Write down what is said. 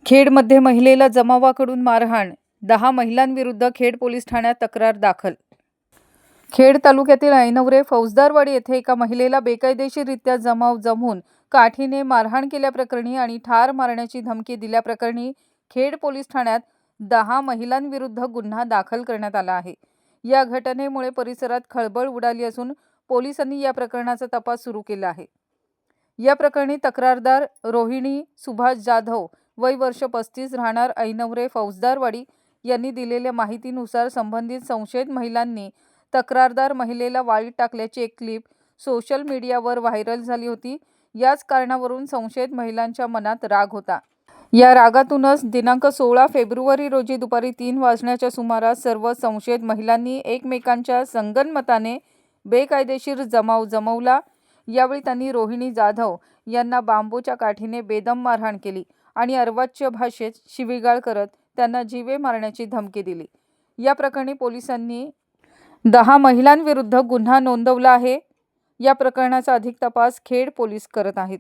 खेडमध्ये महिलेला जमावाकडून मारहाण, 10 महिलांविरुद्ध खेड पोलीस ठाण्यात तक्रार दाखल. खेड तालुक्यातील ऐनवरे फौजदारवाडी येथे एका महिलेला बेकायदेशीररित्या जमाव जमवून काठीने मारहाण केल्याप्रकरणी आणि ठार मारण्याची धमकी दिल्याप्रकरणी खेड पोलीस ठाण्यात 10 महिलांविरुद्ध गुन्हा दाखल करण्यात आला आहे. या घटनेमुळे परिसरात खळबळ उडाली असून पोलिसांनी या प्रकरणाचा तपास सुरू केला आहे. या प्रकरणी तक्रारदार रोहिणी सुभाष जाधव, वय वर्ष 35, राहणार ऐनवरे फौजदारवाडी यांनी दिलेल्या माहितीनुसार संबंधित संशयित महिलांनी तक्रारदार महिलेला वाळीत टाकल्याची एक क्लिप सोशल मीडियावर व्हायरल झाली होती. याच कारणावरून संशयित महिलांच्या मनात राग होता. या रागातूनच दिनांक 16 फेब्रुवारी रोजी दुपारी 3 वाजण्याच्या सुमारास सर्व संशयित महिलांनी एकमेकांच्या संगनमताने बेकायदेशीर जमाव जमवला. यावेळी त्यांनी रोहिणी जाधव यांना बांबूच्या काठीने बेदम मारहाण केली आणि अर्वाच्य भाषेत शिवीगाळ करत त्यांना जीवे मारण्याची धमकी दिली. या प्रकरणी पोलिसांनी 10 महिलांविरुद्ध गुन्हा नोंदवला आहे. या प्रकरणाचा अधिक तपास खेड पोलीस करत आहेत.